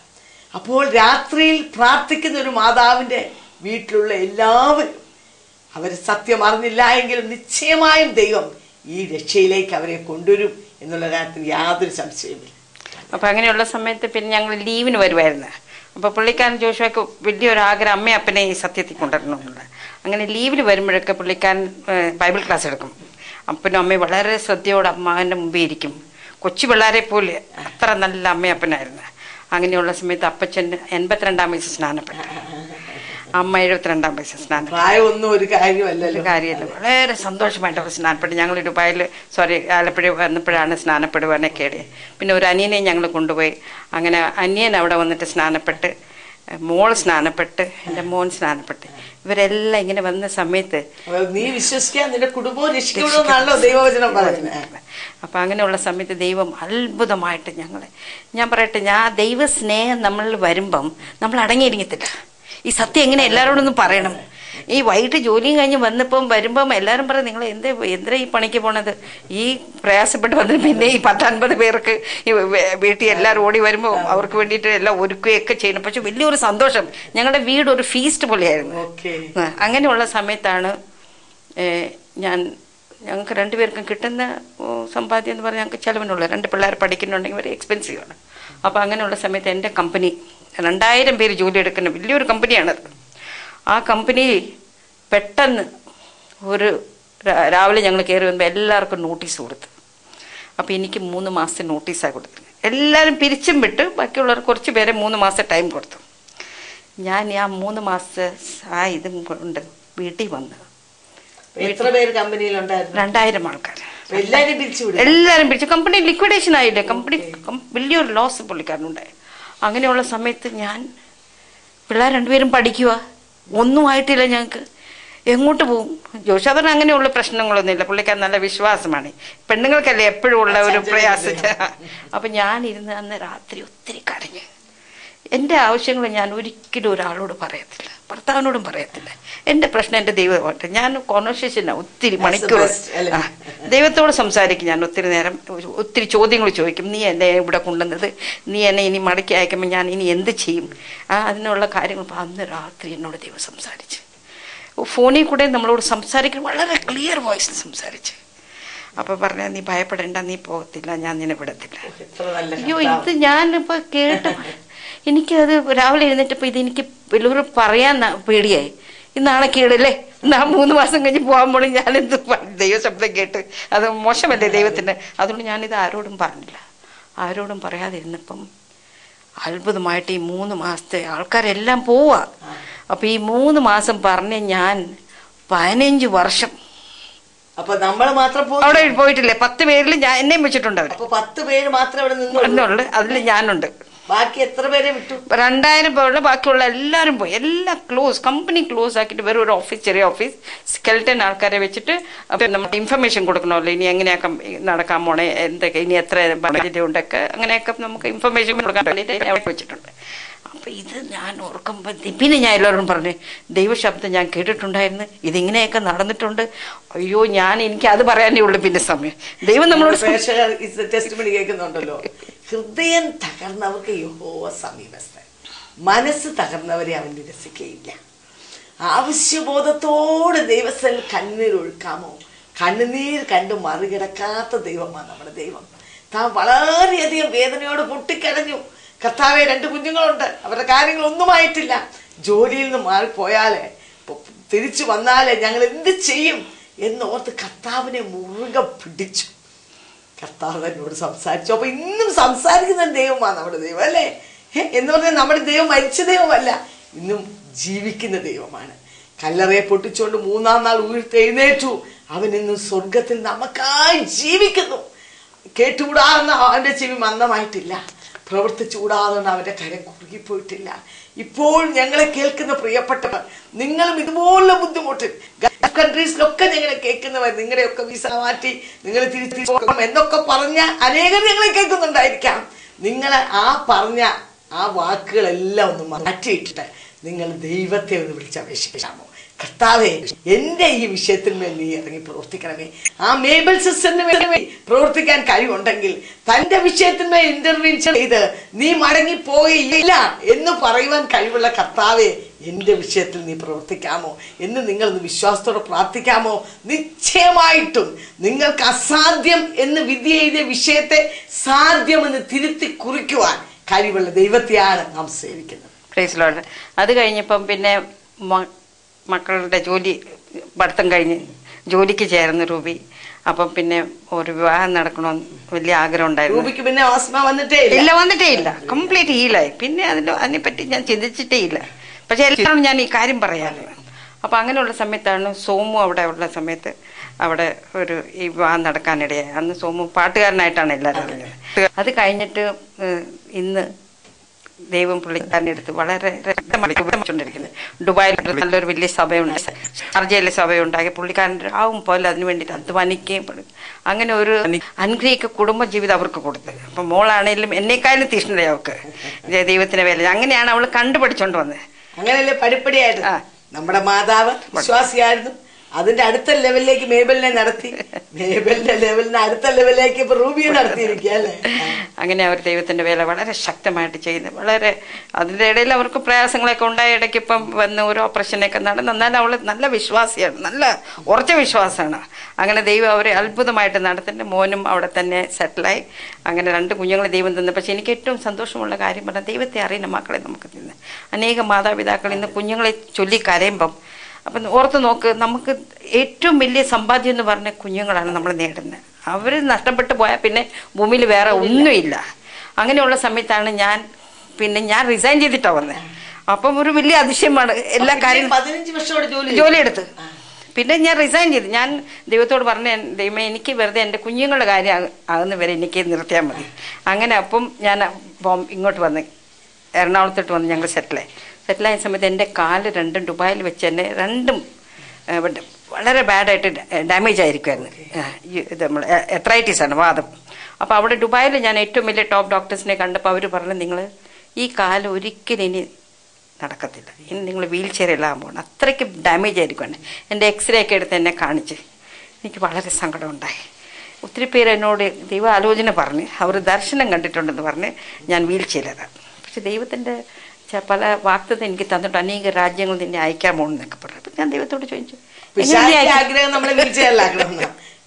അപ്പോൾ രാത്രിയിൽ പ്രാർത്ഥിക്കുന്ന ഒരു മാതാവിൻ്റെ വീട്ടിലുള്ള എല്ലാവരും അവർ സത്യം അറിഞ്ഞില്ല എങ്കിലും നിശ്ചയമായും ദൈവം ഈ രക്ഷയിലേക്ക് അവരെ കൊണ്ടുവരും എന്നുള്ള കാര്യത്തിൽ യാതൊരു സംശയമില്ല. അപ്പം അങ്ങനെയുള്ള സമയത്ത് പിന്നെ ഞങ്ങൾ ലീവിന് വരുമായിരുന്നു. അപ്പോൾ പുള്ളിക്കാരൻ ജോഷുവയ്ക്ക് വലിയൊരാഗ്രഹം അമ്മയും അപ്പനെ ഈ സത്യത്തിൽ കൊണ്ടുവരണമെന്നുള്ളത്. അങ്ങനെ ലീവിൽ വരുമ്പോഴൊക്കെ പുള്ളിക്കാരൻ ബൈബിൾ ക്ലാസ് എടുക്കും. അപ്പനും അമ്മയും വളരെ ശ്രദ്ധയോടെ അമ്മാവൻ്റെ മുമ്പിൽ ഇരിക്കും. കൊച്ചു പിള്ളേരെ പോലെ അത്ര നല്ല അമ്മയപ്പനായിരുന്നു. അങ്ങനെയുള്ള സമയത്ത് അപ്പച്ചൻ 82-ാം വയസ്സ് സ്നാനപ്പെട്ടു, അമ്മ 72-ാം വയസ്സ് സ്നാനം. പ്രായമൊന്നും ഒരു കാര്യമല്ലല്ലോ. കാര്യമല്ല. വളരെ സന്തോഷമായിട്ട് അവർ സ്നാനപ്പെട്ടു. ഞങ്ങൾ ദുബായിൽ ആലപ്പുഴ വന്നപ്പോഴാണ് സ്നാനപ്പെടുവാനൊക്കെ ഇടയായി. പിന്നെ ഒരു അനിയനെ ഞങ്ങൾ കൊണ്ടുപോയി. അങ്ങനെ അനിയൻ അവിടെ വന്നിട്ട് സ്നാനപ്പെട്ട്, മോൾ സ്നാനപ്പെട്ട്, എൻ്റെ മോൻ സ്നാനപ്പെട്ട്, ഇവരെല്ലാം ഇങ്ങനെ വന്ന സമയത്ത് നീ വിശ്വസിക്കാൻ നിന്റെ കുടുംബവും രക്ഷിക്കണമെന്നാണല്ലോ ദൈവവചനം പറയുന്നത്. അപ്പം അങ്ങനെയുള്ള സമയത്ത് ദൈവം അത്ഭുതമായിട്ട് ഞാൻ പറയട്ടെ, ദൈവസ്നേഹം നമ്മളിൽ വരുമ്പം നമ്മൾ അടങ്ങിയിരിക്കത്തില്ല. ഈ സത്യം എങ്ങനെ എല്ലാവരോടൊന്നും പറയണം. ഈ വൈകിട്ട് ജോലിയും കഴിഞ്ഞ് വരുമ്പം എല്ലാവരും പറയും, നിങ്ങൾ എന്താ ഈ പണിക്ക് പോണത്, ഈ പ്രയാസപ്പെട്ട് വന്നിട്ട് പിന്നെ ഈ 10-50 പേർക്ക് ഈ വീട്ടിൽ എല്ലാവരും ഓടി വരുമ്പോൾ അവർക്ക് വേണ്ടിയിട്ട് എല്ലാം ഒരുക്കുകയൊക്കെ ചെയ്യണം. പക്ഷെ വലിയൊരു സന്തോഷം. ഞങ്ങളുടെ വീട് ഒരു ഫീസ്റ്റ് പോലെയായിരുന്നു. അങ്ങനെയുള്ള സമയത്താണ് ഞങ്ങൾക്ക് 2 പേർക്കും കിട്ടുന്ന സമ്പാദ്യം എന്ന് പറഞ്ഞാൽ ഞങ്ങൾക്ക് ചിലവിനുള്ള 2 പിള്ളേർ പഠിക്കുന്നുണ്ടെങ്കിൽ ഒരു എക്സ്പെൻസീവാണ്. അപ്പോൾ അങ്ങനെയുള്ള സമയത്ത് എൻ്റെ കമ്പനി 2000 പേര് ജോലി എടുക്കുന്ന വലിയൊരു കമ്പനിയാണത്. ആ കമ്പനി പെട്ടെന്ന് ഒരു രാവിലെ ഞങ്ങൾ കയറി വരുമ്പോൾ എല്ലാവർക്കും നോട്ടീസ് കൊടുത്തു. അപ്പോൾ എനിക്ക് 3 മാസത്തെ നോട്ടീസാണ് കൊടുത്തത്. എല്ലാവരും പിരിച്ചും വിട്ട് ബാക്കിയുള്ളവർ കുറച്ച് പേരെ 3 മാസം ടൈം കൊടുത്തു. ഞാൻ ആ 3 മാസത്തെ ഇതും കൊണ്ട് വീട്ടിൽ വന്ന്. എത്ര പേര് കമ്പനിയിലുണ്ടായിരുന്നു? 2000 ആൾക്കാർ. എല്ലാവരും പിരിച്ചു. കമ്പനി ലിക്വിഡേഷൻ ആയില്ലേ. കമ്പനി വലിയൊരു ലോസ് പുള്ളിക്കാരനുണ്ടായി. അങ്ങനെയുള്ള സമയത്ത് പിള്ളേർ 2 പേരും പഠിക്കുക, ഒന്നും ആയിട്ടില്ല. ഞങ്ങൾക്ക് എങ്ങോട്ട് പോകും? ജോഷാദറിന് അങ്ങനെയുള്ള പ്രശ്നങ്ങളൊന്നുമില്ല. പുള്ളിക്കാരൻ നല്ല വിശ്വാസമാണ്. പെണ്ണുങ്ങൾക്കല്ലേ എപ്പോഴും ഉള്ള ഒരു പ്രയാസം. അപ്പം ഞാനിരുന്ന് അന്ന് രാത്രി ഒത്തിരി കരഞ്ഞ്. എൻ്റെ ആവശ്യങ്ങൾ ഞാൻ ഒരിക്കലും ഒരാളോട് പറയത്തില്ല, ഭർത്താവിനോടും പറയത്തില്ല. എൻ്റെ പ്രശ്നം എൻ്റെ ദൈവമായിട്ട് ഞാൻ കോൺവെർസേഷനാണ്. ഒത്തിരി മണിക്കൂർ ദൈവത്തോട് സംസാരിക്കും. ഞാൻ ഒത്തിരി നേരം ഒത്തിരി ചോദ്യങ്ങൾ ചോദിക്കും. നീ എന്നെ ഇവിടെ കൊണ്ടുവന്നത്, നീ എന്നെ ഇനി മടക്കി അയക്കുമ്പോൾ ഞാൻ ഇനി എന്ത് ചെയ്യും, അതിനുള്ള കാര്യങ്ങൾ. അന്ന് രാത്രി എന്നോട് ദൈവം സംസാരിച്ച്. ഫോണിൽ കൂടെ നമ്മളോട് സംസാരിക്കും, വളരെ ക്ലിയർ വോയിസിൽ സംസാരിച്ച്. അപ്പോൾ പറഞ്ഞാൽ നീ ഭയപ്പെടേണ്ട, നീ പോകത്തില്ല, ഞാൻ നിന്നെ വിടത്തില്ല. അയ്യോ, ഇത് ഞാനിപ്പോൾ കേട്ട് എനിക്കത് രാവിലെ എഴുന്നേറ്റപ്പോൾ ഇതെനിക്ക് വലിയൊരു പറയാൻ പേടിയായി. ഇന്നാളെ കേടല്ലേ, 3 മാസം കഴിഞ്ഞ് പോകുമ്പോൾ ഞാനെന്ത് ദൈവശബ്ദം കേട്ട് അത് മോശമല്ലേ ദൈവത്തിന്. അതുകൊണ്ട് ഞാനിത് ആരോടും പറഞ്ഞില്ല. ആരോടും പറയാതിരുന്നപ്പം അത്ഭുതമായിട്ട് ഈ 3 മാസത്തെ ആൾക്കാരെല്ലാം പോവാ. അപ്പം ഈ 3 മാസം പറഞ്ഞ് ഞാൻ 15 വർഷം അവിടെ പോയിട്ടില്ലേ. 10 പേരിൽ ഞാൻ വെച്ചിട്ടുണ്ട് അവർ. 10 പേര് മാത്രമേ അതിൽ ഞാനുണ്ട്. ബാക്കി എത്ര പേരെ വിട്ടു? 2000 പേരുള്ള ബാക്കിയുള്ള എല്ലാവരും പോയി. എല്ലാം കമ്പനി ക്ലോസ് ആക്കിയിട്ട് വേറെ ഒരു ഓഫീസ്, ചെറിയ ഓഫീസ്, സ്കെൽട്ടൻ ആൾക്കാരെ വെച്ചിട്ട് നമ്മൾ ഇൻഫർമേഷൻ കൊടുക്കണമല്ലോ. ഇനി എങ്ങനെയൊക്കെ നടക്കാൻ പോണേ, എന്തൊക്കെ ഇനി എത്ര ബഡ്ജറ്റ് ഉണ്ടൊക്കെ അങ്ങനെയൊക്കെ നമുക്ക് ഇൻഫർമേഷൻ കൊടുക്കാൻ വേണ്ടിയിട്ട് വെച്ചിട്ടുണ്ട്. അപ്പം ഇത് ഞാൻ ഓർക്കുമ്പോൾ പിന്നെ ഞാൻ എല്ലാവരോടും പറഞ്ഞു, ദൈവശബ്ദം ഞാൻ കേട്ടിട്ടുണ്ടായിരുന്നു, ഇതിങ്ങനെയൊക്കെ നടന്നിട്ടുണ്ട്. അയ്യോ, എനിക്ക് അത് പറയാനേ ഉള്ളൂ പിന്നെ സമയം. ദൈവം നമ്മളോട് ടെസ്റ്റിമണി കേൾക്കുന്നുണ്ടല്ലോ. ഹൃദയം തകർന്നവർക്ക് യഹോവ സമീപസ്ഥൻ, മനസ്സ് തകർന്നവരെ അവൻ നിരസിക്കുകയില്ല. ആവശ്യബോധത്തോടെ ദൈവസ്ഥൽ കണ്ണീരൊഴുക്കാമോ? കണ്ണുനീർ കണ്ട് മറികടക്കാത്ത ദൈവമാണ് നമ്മുടെ ദൈവം. താൻ വളരെയധികം വേദനയോട് പൊട്ടിക്കരഞ്ഞു. കർത്താവെ, 2 കുഞ്ഞുങ്ങളുണ്ട്, അവരുടെ കാര്യങ്ങളൊന്നുമായിട്ടില്ല, ജോലിയിൽ നിന്ന് മാറിപ്പോയാലേ, തിരിച്ചു വന്നാലേ ഞങ്ങൾ എന്ത് ചെയ്യും എന്നോർത്ത് കർത്താവിനെ മുറുകെ പിടിച്ചു. കർത്താവ് എന്നോട് സംസാരിച്ചു. അപ്പൊ ഇന്നും സംസാരിക്കുന്ന ദൈവമാണ് നമ്മുടെ ദൈവം, അല്ലേ? എന്ന് പറഞ്ഞാൽ നമ്മുടെ ദൈവം മരിച്ച ദൈവമല്ല, ഇന്നും ജീവിക്കുന്ന ദൈവമാണ്. കല്ലറയെ പൊട്ടിച്ചുകൊണ്ട് 3-ാം നാൾ ഉയർത്തെഴുന്നേറ്റു. അവൻ ഇന്നും സ്വർഗത്തിൽ നമുക്കായി ജീവിക്കുന്നു. കേട്ടുകൂടാതെന്ന് അവന്റെ ചെവി മന്ദമായിട്ടില്ല, പ്രവർത്തിച്ചുകൂടാതെ അവന്റെ കരം കുറുകിപ്പോയിട്ടില്ല. ഇപ്പോൾ ഞങ്ങളെ കേൾക്കുന്ന പ്രിയപ്പെട്ടവർ, നിങ്ങളും ഇതുപോലുള്ള ബുദ്ധിമുട്ട് കൺട്രീസിലൊക്കെ ഞങ്ങളെ കേൾക്കുന്നവർ, നിങ്ങളുടെയൊക്കെ വിസ മാറ്റി നിങ്ങൾ തിരിച്ചു പോകണം എന്നൊക്കെ പറഞ്ഞ അനേകം ഞങ്ങളെ കേൾക്കുന്നുണ്ടായിരിക്കാം. നിങ്ങൾ പറഞ്ഞ വാക്കുകളെല്ലാം ഒന്ന് മാറ്റിയിട്ടിട്ട് നിങ്ങൾ ദൈവത്തെ ഒന്ന് വിളിച്ചപേക്ഷിക്കാമോ? കർത്താവേ, എന്റെ ഈ വിഷയത്തിന്മേൽ നീ ഇറങ്ങി പ്രവർത്തിക്കണമേ. ആ മേബൽ സിസ്റ്ററിന് വേണ്ടി പ്രവർത്തിക്കാൻ കഴിവുണ്ടെങ്കിൽ തന്റെ വിഷയത്തിന്മേൽ ഇന്റർവ്യൂ ചെയ്ത് നീ മടങ്ങി പോയില്ല എന്ന് പറയുവാൻ കഴിവുള്ള കർത്താവേ, എൻ്റെ വിഷയത്തിൽ നീ പ്രവർത്തിക്കാമോ എന്ന് നിങ്ങളൊന്ന് വിശ്വാസത്തോടെ പ്രാർത്ഥിക്കാമോ? നിശ്ചയമായിട്ടും നിങ്ങൾക്ക് അസാധ്യം എന്ന് വിധി എഴുതിയ വിഷയത്തെ സാധ്യമെന്ന് തിരുത്തി കുറിക്കുവാൻ കഴിവുള്ള ദൈവത്തെയാണ് നാം സേവിക്കുന്നത്. Praise Lord. അത് കഴിഞ്ഞപ്പം പിന്നെ മക്കളുടെ ജോലി പഠിത്തം കഴിഞ്ഞ് ജോലിക്ക് ചേർന്ന് രൂപി. അപ്പം പിന്നെ ഒരു വിവാഹം നടക്കണമെന്ന് വലിയ ആഗ്രഹം ഉണ്ടായിരുന്നു. രൂപിക്ക് പിന്നെ ആസ്മ വന്നിട്ടേ ഇല്ല. കംപ്ലീറ്റ് ഹീലായി. പിന്നെ അതിനെപ്പറ്റി ഞാൻ ചിന്തിച്ചിട്ടേ ഇല്ല. പക്ഷെ എല്ലാവരും ഞാൻ ഈ കാര്യം പറയാറില്ല. അപ്പം അങ്ങനെയുള്ള സമയത്താണ് സോമു അവിടെ ഉള്ള സമയത്ത് അവിടെ ഒരു ഈ വിവാഹം നടക്കാനിടയായി. അന്ന് സോമു പാട്ടുകാരനായിട്ടാണ് എല്ലാവരും അറിഞ്ഞത്. അത് കഴിഞ്ഞിട്ട് ഇന്ന് ദൈവം പുള്ളിക്കാരൻ്റെ അടുത്ത് വളരെ രക്തമടിച്ചുകൊണ്ടിരിക്കുന്നത്. ദുബായിൽ നല്ലൊരു വലിയ സഭയുണ്ട്, ഷാർജയിലെ സഭയുണ്ടാക്കി പുള്ളിക്കാരൻ്റെ ആവും പോലെ അതിന് വേണ്ടിയിട്ട് അധ്വാനിക്കുകയും അങ്ങനെ ഒരു അനുഗ്രഹിക്ക കുടുംബ ജീവിതം അവർക്ക് കൊടുത്ത്. അപ്പം മോളാണേലും എന്നെക്കാളും തീഷ്ണതയാണ് അവൾക്ക് ദൈവത്തിന്റെ വേല. അങ്ങനെയാണ് അവൾ കണ്ടുപഠിച്ചോണ്ട് വന്നത്. അങ്ങനെയല്ലേ പടിപ്പടിയായിട്ട്. നമ്മുടെ മാതാവ് വിശ്വാസിയായിരുന്നു. അതിന്റെ അടുത്ത ലെവലിലേക്ക് മേബലിനെ നടത്തി. മേബലിന്റെ ലെവലിന് അടുത്ത ലെവലിലേക്ക് ഇപ്പൊ റൂബിയെ നടത്തിയിരിക്കുക അല്ലേ. അങ്ങനെ അവർ ദൈവത്തിന്റെ വേല വളരെ ശക്തമായിട്ട് ചെയ്യുന്നത്. വളരെ അതിൻ്റെ ഇടയിൽ അവർക്ക് പ്രയാസങ്ങളൊക്കെ ഉണ്ടായ ഇടയ്ക്ക് ഇപ്പം വന്ന് ഒരു ഓപ്പറേഷനൊക്കെ നടന്നു. എന്നാലും അവൾ നല്ല വിശ്വാസിയാണ്, നല്ല ഉറച്ച വിശ്വാസമാണ്. അങ്ങനെ ദൈവം അവരെ അത്ഭുതമായിട്ട് നടത്തുന്നുണ്ട്. മോനും അവിടെ തന്നെ സെറ്റിലായി. അങ്ങനെ 2 കുഞ്ഞുങ്ങളെ ദൈവം തന്നു. പക്ഷെ എനിക്ക് ഏറ്റവും സന്തോഷമുള്ള കാര്യം പറഞ്ഞാൽ ദൈവത്തെ അറിയുന്ന മക്കളെ നമുക്ക് തിന്ന്. അനേകം മാതാപിതാക്കൾ ഇന്ന് കുഞ്ഞുങ്ങളെ ചൊല്ലി കരയുമ്പം അപ്പം ഓർത്ത് നോക്ക്, നമുക്ക് ഏറ്റവും വലിയ സമ്പാദ്യം എന്ന് പറഞ്ഞ കുഞ്ഞുങ്ങളാണ് നമ്മൾ നേടുന്നത്. അവർ നഷ്ടപ്പെട്ടു പോയാൽ പിന്നെ ഭൂമിയിൽ വേറെ ഒന്നുമില്ല. അങ്ങനെയുള്ള സമയത്താണ് ഞാൻ റിസൈൻ ചെയ്തിട്ടാണ് വന്നത്. അപ്പം ഒരു വലിയ അതിശയമാണ് എല്ലാ കാര്യം. 15 വർഷത്തോടെ ജോലി എടുത്ത് പിന്നെ ഞാൻ റിസൈൻ ചെയ്തു. ഞാൻ ദൈവത്തോട് പറഞ്ഞ ദൈവമേ, എനിക്ക് വെറുതെ എൻ്റെ കുഞ്ഞുങ്ങളുടെ കാര്യം ആകുന്ന വരെ എനിക്ക് നിർത്തിയാൽ മതി. അങ്ങനെ അപ്പം ഞാൻ ഇങ്ങോട്ട് വന്ന് എറണാകുളത്തോട്ട് വന്ന് ഞങ്ങൾ സെറ്റിലായ സമയത്ത് എൻ്റെ കാല് 2 ദുബായിൽ വെച്ച് തന്നെ 2 വളരെ ബാഡായിട്ട് ഡാമേജ് ആയിരിക്കുമായിരുന്നു. ഇത് നമ്മൾ എത്രൈറ്റിസാണ്, വാദം. അപ്പോൾ അവിടെ ദുബായിൽ ഞാൻ ഏറ്റവും വലിയ ടോപ്പ് ഡോക്ടേഴ്സിനെ കണ്ടപ്പോൾ അവർ പറഞ്ഞു, നിങ്ങൾ ഈ കാല് ഒരിക്കലും ഇനി നടക്കത്തില്ല, ഇനി നിങ്ങൾ വീൽ ചെയറിലാകാൻ പോകണം, അത്രയ്ക്ക് ഡാമേജ് ആയിരിക്കുവാണ്. എൻ്റെ എക്സ്റേ ഒക്കെ എടുത്ത് എന്നെ കാണിച്ച് എനിക്ക് വളരെ സങ്കടം ഉണ്ടായി. ഒത്തിരി പേര് എന്നോട് ദൈവ ആലോചന പറഞ്ഞ് അവർ ദർശനം കണ്ടിട്ടുണ്ടെന്ന് പറഞ്ഞ് ഞാൻ വീൽ ചെയറിലാണ്. പക്ഷെ ദൈവത്തിൻ്റെ പല വാക്തത്വം എനിക്ക് തന്നിട്ട് അനേക രാജ്യങ്ങൾ നിന്നെ അയക്കാൻ പോകണമെന്നൊക്കെ പറഞ്ഞു. അപ്പം ഞാൻ ദൈവത്തോട് ചോദിച്ചു, ആഗ്രഹം നമ്മളെ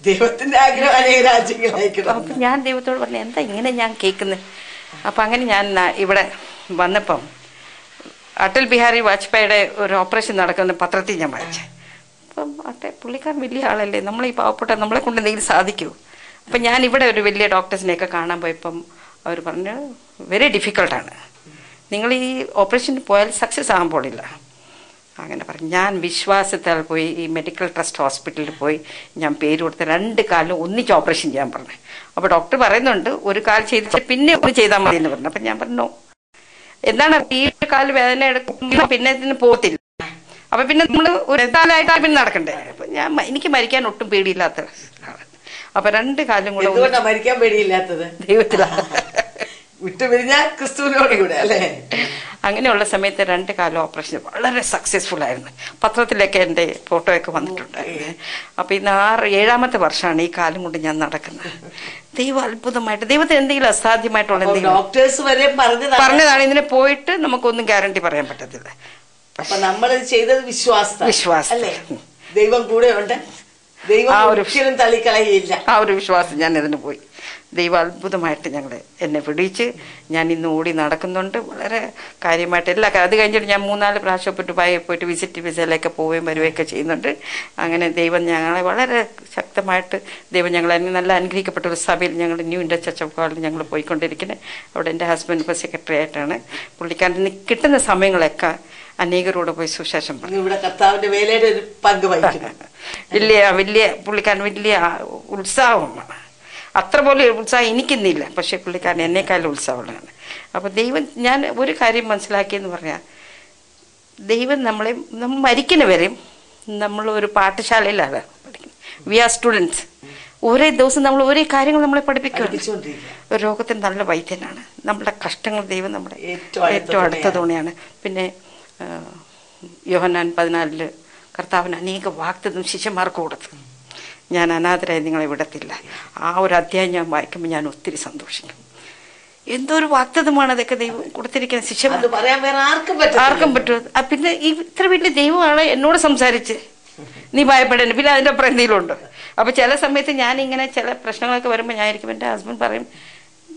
ദൈവത്തിന്റെ ആഗ്രഹം അനേക രാജ്യങ്ങൾ അയക്കണം. അപ്പം ഞാൻ ദൈവത്തോട് പറഞ്ഞു, എന്താ ഇങ്ങനെ ഞാൻ കേൾക്കുന്നത്? അപ്പം അങ്ങനെ ഞാൻ ഇവിടെ വന്നപ്പം അടൽ ബിഹാരി വാജ്പേയിയുടെ ഒരു ഓപ്പറേഷൻ നടക്കുന്ന പത്രത്തിൽ ഞാൻ വായിച്ചു. അപ്പം പുള്ളിക്കാരൻ വലിയ ആളല്ലേ, നമ്മൾ ഈ പാവപ്പെട്ട നമ്മളെ കൊണ്ട് എന്തെങ്കിലും സാധിക്കുമോ? അപ്പം ഞാൻ ഇവിടെ ഒരു വലിയ ഡോക്ടേഴ്സിനെയൊക്കെ കാണാൻ പോയപ്പം അവർ പറഞ്ഞു, വെരി ഡിഫിക്കൾട്ടാണ്, നിങ്ങൾ ഈ ഓപ്പറേഷന് പോയാൽ സക്സസ് ആകാൻ പോലില്ല. അങ്ങനെ പറഞ്ഞു. ഞാൻ വിശ്വാസത്താൽ പോയി ഈ മെഡിക്കൽ ട്രസ്റ്റ് ഹോസ്പിറ്റലിൽ പോയി ഞാൻ പേര് കൊടുത്ത് 2 കാലും ഒന്നിച്ച് ഓപ്പറേഷൻ ചെയ്യാൻ പറഞ്ഞു. അപ്പോൾ ഡോക്ടർ പറയുന്നുണ്ട്, ഒരു കാൽ ചെയ്തിട്ട് പിന്നെ ഒന്ന് ചെയ്താൽ മതി എന്ന് പറഞ്ഞു. അപ്പം ഞാൻ പറഞ്ഞു, എന്താണ് ഈ കാല് വേദന എടുക്കുമ്പോൾ പിന്നെ ഇതിന് പോകത്തില്ല, അപ്പം പിന്നെ നമ്മൾ ഒരു കാലമായിട്ട് പിന്നെ നടക്കണ്ടേ. അപ്പം എനിക്ക് മരിക്കാൻ ഒട്ടും പേടിയില്ലാത്ത ആളാണ്. അപ്പം 2 കാലും കൂടെ മരിക്കാൻ പേടിയില്ലാത്തത് ദൈവത്തിലാണ്. വിട്ടുപിരിഞ്ഞാൽ ക്രിസ്തുവിനോട് കൂടെ അല്ലേ. അങ്ങനെയുള്ള സമയത്ത് 2 കാലം ഓപ്പറേഷൻ വളരെ സക്സസ്ഫുൾ ആയിരുന്നു. പത്രത്തിലൊക്കെ എൻ്റെ ഫോട്ടോയൊക്കെ വന്നിട്ടുണ്ടായിരുന്നു. അപ്പം ഇന്ന് 7ാമത്തെ വർഷമാണ് ഈ കാലം കൊണ്ട് ഞാൻ നടക്കുന്നത്. ദൈവം അത്ഭുതമായിട്ട്, ദൈവത്തിന് എന്തെങ്കിലും അസാധ്യമായിട്ടുള്ള എന്തെങ്കിലും ഡോക്ടേഴ്സ് വരെ പറഞ്ഞതാണ്. ഇതിനെ പോയിട്ട് നമുക്കൊന്നും ഗ്യാരണ്ടി പറയാൻ പറ്റത്തില്ല. അപ്പൊ നമ്മൾ ചെയ്തത് വിശ്വാസം അല്ലേ. ദൈവം കൂടെ ഉണ്ട്, ദൈവം ഒരിക്കലും തള്ളിക്കളയില്ല. ആ ഒരു വിശ്വാസം ഞാൻ ഇതിന് പോയി. ദൈവം അത്ഭുതമായിട്ട് എന്നെ പിടിച്ച് ഞാൻ ഇന്ന് ഓടി നടക്കുന്നുണ്ട് വളരെ കാര്യമായിട്ട് എല്ലാ. അത് കഴിഞ്ഞിട്ട് ഞാൻ 3-4 പ്രാവശ്യം ദുബായിൽ പോയിട്ട് വിസിറ്റ് വിസയിലൊക്കെ പോവുകയും വരികയൊക്കെ ചെയ്യുന്നുണ്ട്. അങ്ങനെ ദൈവം ഞങ്ങളെ വളരെ ശക്തമായിട്ട് ഞങ്ങളെ നല്ല അനുഗ്രഹിക്കപ്പെട്ട ഒരു സഭയിൽ ഞങ്ങൾ ന്യൂ ഇന്ത്യ ചർച്ച് ഓഫ് ഗോഡിൽ ഞങ്ങൾ പോയിക്കൊണ്ടിരിക്കുന്നത്. അവിടെ എൻ്റെ ഹസ്ബൻഡ് ഇപ്പോൾ സെക്രട്ടറി ആയിട്ടാണ്. പുള്ളിക്കാരന് കിട്ടുന്ന സമയങ്ങളൊക്കെ അനേകരോട് പോയി സുശേഷം വലിയ പുള്ളിക്കാരൻ വലിയ ഉത്സാഹമാണ്. അത്ര പോലെ ഉത്സാഹം എനിക്കിന്നില്ല, പക്ഷെ പുള്ളിക്കാരൻ എന്നെക്കാളും ഉത്സാഹമുള്ളതാണ്. അപ്പോൾ ദൈവം, ഞാൻ ഒരു കാര്യം മനസ്സിലാക്കിയെന്ന് പറഞ്ഞാൽ, ദൈവം നമ്മൾ മരിക്കുന്നവരെയും നമ്മൾ ഒരു പാഠശാലയിലാണ് പഠിക്കുന്നത്. We are students. ഓരോ ദിവസം നമ്മൾ ഓരോ കാര്യങ്ങൾ നമ്മളെ പഠിപ്പിക്കുകയാണ്. ഒരു രോഗത്തിന് നല്ല വൈദ്യനാണ്. നമ്മുടെ കഷ്ടങ്ങൾ ദൈവം നമ്മുടെ ഏറ്റവും അടുത്ത തുണയാണ്. പിന്നെ യോഹന്നാൻ 14 കർത്താവിന് അനേക വാഗ്ദത്തം ശിഷ്യന്മാർക്ക് കൊടുത്തു. ഞാൻ അനാഥരായി നിങ്ങളെ വിടത്തില്ല. ആ ഒരു അധ്യായം ഞാൻ വായിക്കുമ്പോൾ ഞാൻ ഒത്തിരി സന്തോഷിക്കും. എന്തോ ഒരു വാഗ്ദത്തമാണ് അതൊക്കെ ദൈവം കൊടുത്തിരിക്കുന്ന ശിക്ഷ. അത് പറയാൻ വേറെ ആർക്കും പറ്റുമോ? പിന്നെ ഈ ഇത്ര വലിയ ദൈവമാണ് എന്നോട് സംസാരിച്ച് നീ ഭയപ്പെടേണ്ട. പിന്നെ അതിൻ്റെ അപ്പുറം എന്തെങ്കിലും ഉണ്ടോ? അപ്പൊ ചില സമയത്ത് ഞാനിങ്ങനെ ചില പ്രശ്നങ്ങളൊക്കെ വരുമ്പോൾ ഞാൻ ഇരിക്കും, എൻ്റെ ഹസ്ബൻഡ് പറയും,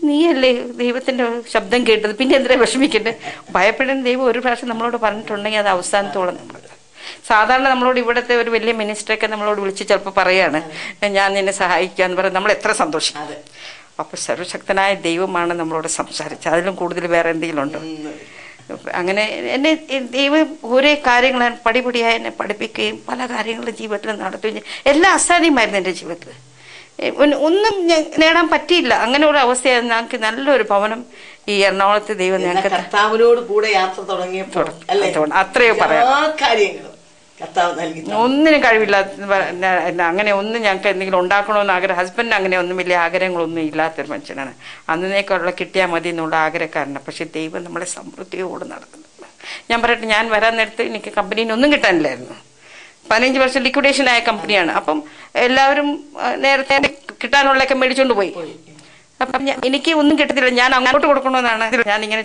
നീയല്ലേ ദൈവത്തിന്റെ ശബ്ദം കേട്ടത്, പിന്നെ എന്തിനാ വിഷമിക്കണ്ടേ? ഭയപ്പെടേണ്ട ദൈവം ഒരു പ്രാവശ്യം നമ്മളോട് പറഞ്ഞിട്ടുണ്ടെങ്കിൽ അത് അവസാനത്തോളം നമ്മൾ. സാധാരണ നമ്മളോട് ഇവിടുത്തെ ഒരു വലിയ മിനിസ്റ്ററൊക്കെ നമ്മളോട് വിളിച്ച് ചിലപ്പോൾ പറയാണ്, ഞാൻ നിന്നെ സഹായിക്കാന്ന് പറയും, നമ്മൾ എത്ര സന്തോഷം. അപ്പൊ സർവശക്തനായ ദൈവമാണ് നമ്മളോട് സംസാരിച്ചത്. അതിലും കൂടുതൽ വേറെ എന്തെങ്കിലും ഉണ്ടോ? അങ്ങനെ എന്നെ ദൈവം ഓരോ കാര്യങ്ങൾ പടിപടിയായി എന്നെ പഠിപ്പിക്കുകയും പല കാര്യങ്ങളും ജീവിതത്തിൽ നടത്തുകയും, എല്ലാം അസാധ്യമായിരുന്നു എൻ്റെ ജീവിതത്തിൽ. ഒന്നും നേടാൻ പറ്റിയില്ല. അങ്ങനെ ഒരു അവസ്ഥയായിരുന്നു. ഞങ്ങൾക്ക് നല്ലൊരു ഭവനം ഈ എറണാകുളത്ത് ദൈവം ഞങ്ങൾക്ക് കർത്താവിനോട് കൂടെ യാത്ര തുടങ്ങിയപ്പോൾ അത്രയോ പറയാം. ഒന്നിനും കഴിവില്ല. അങ്ങനെ ഒന്നും ഞങ്ങൾക്ക് എന്തെങ്കിലും ഉണ്ടാക്കണമെന്ന് ആഗ്രഹം. ഹസ്ബൻഡ് അങ്ങനെ ഒന്നും വലിയ ആഗ്രഹങ്ങളൊന്നും ഇല്ലാത്തൊരു മനുഷ്യനാണ്. അന്നേക്കുള്ള കിട്ടിയാൽ മതി എന്നുള്ള ആഗ്രഹക്കാരനാണ്. പക്ഷെ ദൈവം നമ്മളെ സമൃദ്ധിയോട് നടത്തുന്നു. ഞാൻ പറയട്ടെ, ഞാൻ വരാൻ നേരത്ത് എനിക്ക് കമ്പനിയിൽ ഒന്നും കിട്ടാനില്ലായിരുന്നു. 15 വർഷം ലിക്വിഡേഷൻ ആയ കമ്പനിയാണ്. അപ്പം എല്ലാവരും നേരത്തെ കിട്ടാനുള്ളതൊക്കെ മേടിച്ചോണ്ട് പോയി. അപ്പം എനിക്ക് ഒന്നും കിട്ടത്തില്ല. ഞാൻ അങ്ങോട്ട് കൊടുക്കണമെന്നാണ് ഞാൻ ഇങ്ങനെ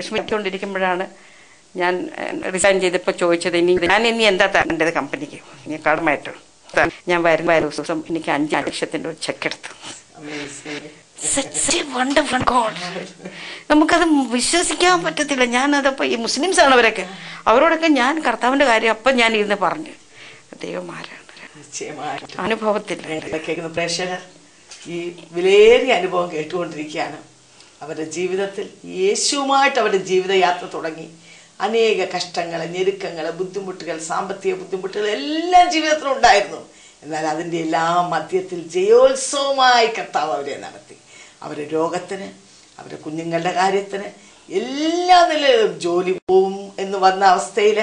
വിഷമിച്ചുകൊണ്ടിരിക്കുമ്പോഴാണ് ഞാൻ റിസൈൻ ചെയ്തപ്പോൾ ചോദിച്ചത്, ഞാൻ ഇനി എന്താ തരേണ്ടത് കമ്പനിക്ക്, ഇനി കടമായിട്ട്. ഞാൻ വരുന്ന ദിവസം എനിക്ക് 5 ലക്ഷത്തിന്റെ ഒരു ചെക്ക് എടുത്തു. നമുക്കത് വിശ്വസിക്കാൻ പറ്റത്തില്ല. ഞാനതപ്പോ ഈ മുസ്ലിംസ് ആണ് അവരൊക്കെ, അവരോടൊക്കെ ഞാൻ കർത്താവിന്റെ കാര്യം അപ്പം ഞാൻ ഇരുന്ന് പറഞ്ഞു. ദൈവമാരാണ് അനുഭവത്തിൽ പ്രേക്ഷകർ ഈ വിലയേറിയ അനുഭവം കേട്ടുകൊണ്ടിരിക്കുകയാണ്. അവരുടെ ജീവിതത്തിൽ യേശുവുമായിട്ട് അവരുടെ ജീവിതയാത്ര തുടങ്ങി. അനേക കഷ്ടങ്ങൾ, ഞെരുക്കങ്ങൾ, ബുദ്ധിമുട്ടുകൾ, സാമ്പത്തിക ബുദ്ധിമുട്ടുകൾ എല്ലാം ജീവിതത്തിൽ ഉണ്ടായിരുന്നു. എന്നാൽ അതിൻ്റെ എല്ലാം മധ്യത്തിൽ ജയോത്സവമായി കർത്താവ് അവരെ നടത്തി. അവരുടെ രോഗത്തിന്, അവരുടെ കുഞ്ഞുങ്ങളുടെ കാര്യത്തിന്, എല്ലാ നിലയിലും ജോലി പോവും എന്ന് വന്ന അവസ്ഥയിൽ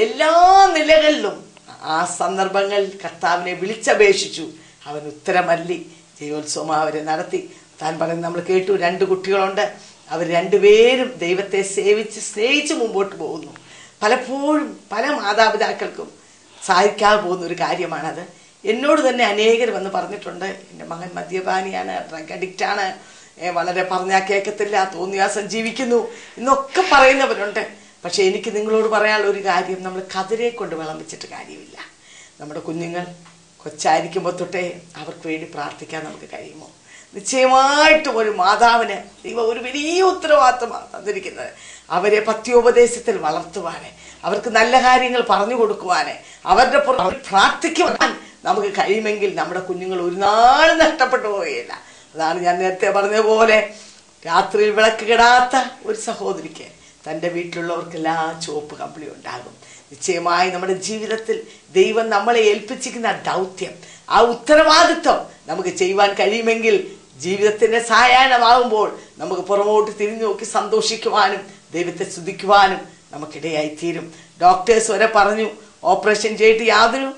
എല്ലാ നിലകളിലും ആ സന്ദർഭങ്ങളിൽ കർത്താവിനെ വിളിച്ചപേക്ഷിച്ചു. അവൻ ഉത്തരമല്ലി ജയോത്സവം അവരെ നടത്തി. താൻ പറയുന്നത് നമ്മൾ കേട്ടു. 2 കുട്ടികളുണ്ട്. അവർ രണ്ടുപേരും ദൈവത്തെ സേവിച്ച് സ്നേഹിച്ച് മുമ്പോട്ട് പോകുന്നു. പലപ്പോഴും പല മാതാപിതാക്കൾക്കും സാധിക്കാതെ പോകുന്ന ഒരു കാര്യമാണത്. എന്നോട് തന്നെ അനേകർ വന്ന് പറഞ്ഞിട്ടുണ്ട്, എൻ്റെ മകൻ മദ്യപാനിയാണ്, ഡ്രഗ് അഡിക്റ്റാണ്, വളരെ പറഞ്ഞാൽ കേൾക്കത്തില്ല, തോന്നിയാസം ജീവിക്കുന്നു എന്നൊക്കെ പറയുന്നവരുണ്ട്. പക്ഷെ എനിക്ക് നിങ്ങളോട് പറയാനുള്ള ഒരു കാര്യം, നമ്മൾ കതിരെ കൊണ്ട് വിളമ്പിച്ചിട്ട് കാര്യമില്ല. നമ്മുടെ കുഞ്ഞുങ്ങൾ കൊച്ചായിരിക്കുമ്പോൾ തൊട്ടേ അവർക്ക് വേണ്ടി പ്രാർത്ഥിക്കാൻ നമുക്ക് കഴിയുമോ? നിശ്ചയമായിട്ടും ഒരു മാതാവിന് ദൈവം ഒരു വലിയ ഉത്തരവാദിത്തമാണ് തന്നിരിക്കുന്നത്. അവരെ പത്യോപദേശത്തിൽ വളർത്തുവാന്, അവർക്ക് നല്ല കാര്യങ്ങൾ പറഞ്ഞു കൊടുക്കുവാന്, അവരുടെ പ്രാർത്ഥിക്കുവാൻ നമുക്ക് കഴിയുമെങ്കിൽ നമ്മുടെ കുഞ്ഞുങ്ങൾ ഒരു നാൾ നഷ്ടപ്പെട്ടു പോവുകയില്ല. അതാണ് ഞാൻ നേരത്തെ പറഞ്ഞതുപോലെ, രാത്രിയിൽ വിളക്ക് കെടാത്ത ഒരു സഹോദരിക്ക് തൻ്റെ വീട്ടിലുള്ളവർക്കെല്ലാം ചുവപ്പ് കമ്പിളി ഉണ്ടാകും. നിശ്ചയമായി നമ്മുടെ ജീവിതത്തിൽ ദൈവം നമ്മളെ ഏൽപ്പിച്ചിരിക്കുന്ന ദൗത്യം, ആ ഉത്തരവാദിത്വം നമുക്ക് ചെയ്യുവാൻ കഴിയുമെങ്കിൽ ജീവിതത്തിന്റെ സായാഹ്നമാകുമ്പോൾ നമുക്ക് പുറമോട്ട് തിരിഞ്ഞു നോക്കി സന്തോഷിക്കുവാനും ദൈവത്തെ സ്തുതിക്കുവാനും നമുക്കിടയായിത്തീരും. ഡോക്ടേഴ്സ് വരെ പറഞ്ഞു, ഓപ്പറേഷൻ ചെയ്തിട്ട് യാതൊരു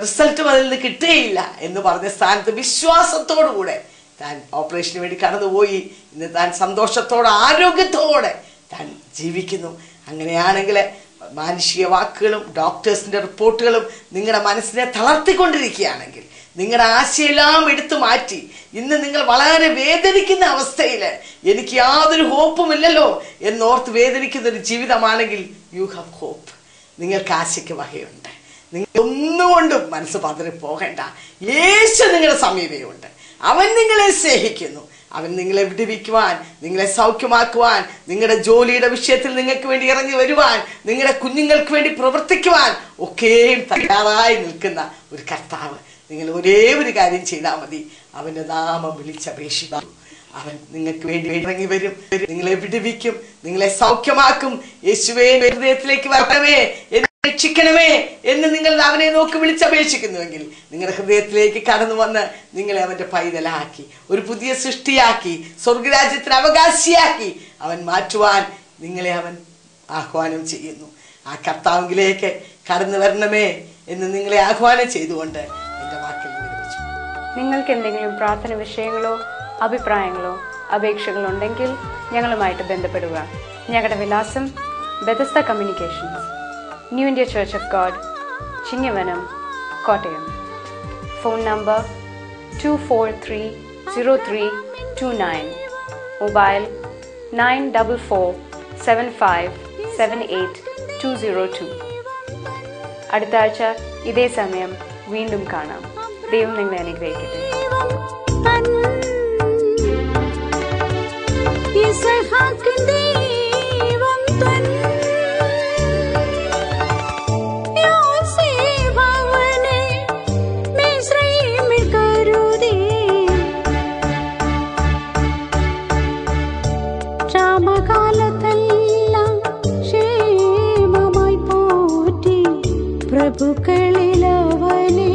റിസൾട്ടും അതിൽ നിന്ന് കിട്ടുകയില്ല എന്ന് പറഞ്ഞ സ്ഥാനത്ത് വിശ്വാസത്തോടുകൂടെ താൻ ഓപ്പറേഷന് വേണ്ടി കടന്നുപോയി. ഇന്ന് താൻ സന്തോഷത്തോടെ ആരോഗ്യത്തോടെ താൻ ജീവിക്കുന്നു. അങ്ങനെയാണെങ്കിൽ മാനുഷിക വാക്കുകളും ഡോക്ടേഴ്സിന്റെ റിപ്പോർട്ടുകളും നിങ്ങളുടെ മനസ്സിനെ തളർത്തിക്കൊണ്ടിരിക്കുകയാണെങ്കിൽ, നിങ്ങളുടെ ആശയെല്ലാം എടുത്തു മാറ്റി ഇന്ന് നിങ്ങൾ വളരെ വേദനിക്കുന്ന അവസ്ഥയിൽ എനിക്ക് യാതൊരു ഹോപ്പുമില്ലല്ലോ എന്നോർത്ത് വേദനിക്കുന്ന ഒരു ജീവിതമാണെങ്കിൽ, യു ഹാവ് ഹോപ്പ്. നിങ്ങൾക്ക് ആശയ്ക്ക് വകയുണ്ട്. നിങ്ങൾ ഒന്നുകൊണ്ടും മനസ്സ് പതറി പോകണ്ട. യേശു നിങ്ങളുടെ സമീപയുണ്ട്. അവൻ നിങ്ങളെ സ്നേഹിക്കുന്നു. അവൻ നിങ്ങളെ വിടുവിക്കുവാൻ, നിങ്ങളെ സൗഖ്യമാക്കുവാൻ, നിങ്ങളുടെ ജോലിയുടെ വിഷയത്തിൽ നിങ്ങൾക്ക് വേണ്ടി ഇറങ്ങി വരുവാൻ, നിങ്ങളുടെ കുഞ്ഞുങ്ങൾക്ക് വേണ്ടി പ്രവർത്തിക്കുവാൻ ഒക്കെയും തയ്യാറായി നിൽക്കുന്ന ഒരു കർത്താവ്. നിങ്ങൾ ഒരേ ഒരു കാര്യം ചെയ്താൽ മതി, അവന്റെ നാമം വിളിച്ചപേക്ഷിക്കുക. അവൻ നിങ്ങൾക്ക് വേണ്ടി ഇറങ്ങി വരും, നിങ്ങളെ വിടുവിക്കും, നിങ്ങളെ സൗഖ്യമാക്കും. യേശുവേ ഹൃദയത്തിലേക്ക് വരണമേ, രക്ഷിക്കണമേ എന്ന് നിങ്ങൾ അവനെ നോക്കി വിളിച്ചപേക്ഷിക്കുന്നുവെങ്കിൽ നിങ്ങളുടെ ഹൃദയത്തിലേക്ക് കടന്നു വന്ന് നിങ്ങളെ അവന്റെ പൈതലാക്കി, ഒരു പുതിയ സൃഷ്ടിയാക്കി, സ്വർഗരാജ്യത്തിന് അവകാശിയാക്കി അവൻ മാറ്റുവാൻ നിങ്ങളെ അവൻ ആഹ്വാനം ചെയ്യുന്നു. ആ കർത്താവിലേക്ക് കടന്നു വരണമേ എന്ന് നിങ്ങളെ ആഹ്വാനം ചെയ്തുകൊണ്ട് എന്റെ വാക്കിൽ വിരമിച്ചു. നിങ്ങൾക്ക് എന്തെങ്കിലും പ്രാർത്ഥന വിഷയങ്ങളോ അഭിപ്രായങ്ങളോ അപേക്ഷകളോ ഉണ്ടെങ്കിൽ ഞങ്ങളുമായിട്ട് ബന്ധപ്പെടുക. ഞങ്ങളുടെ വിലാസം Bethesda communications, new India church of God, Chingavanam, Kottayam. Phone number 243 0329. Mobile 9447578202. അടുത്ത ആഴ്ച ഇതേ സമയം വീണ്ടും കാണാം. ദൈവം നിങ്ങളെ അനുഗ്രഹിക്കട്ടെ. ക്ഷാമകാലത്തെല്ലാം ക്ഷേമമായി പോറ്റി പ്രഭുക്കളിലവനെ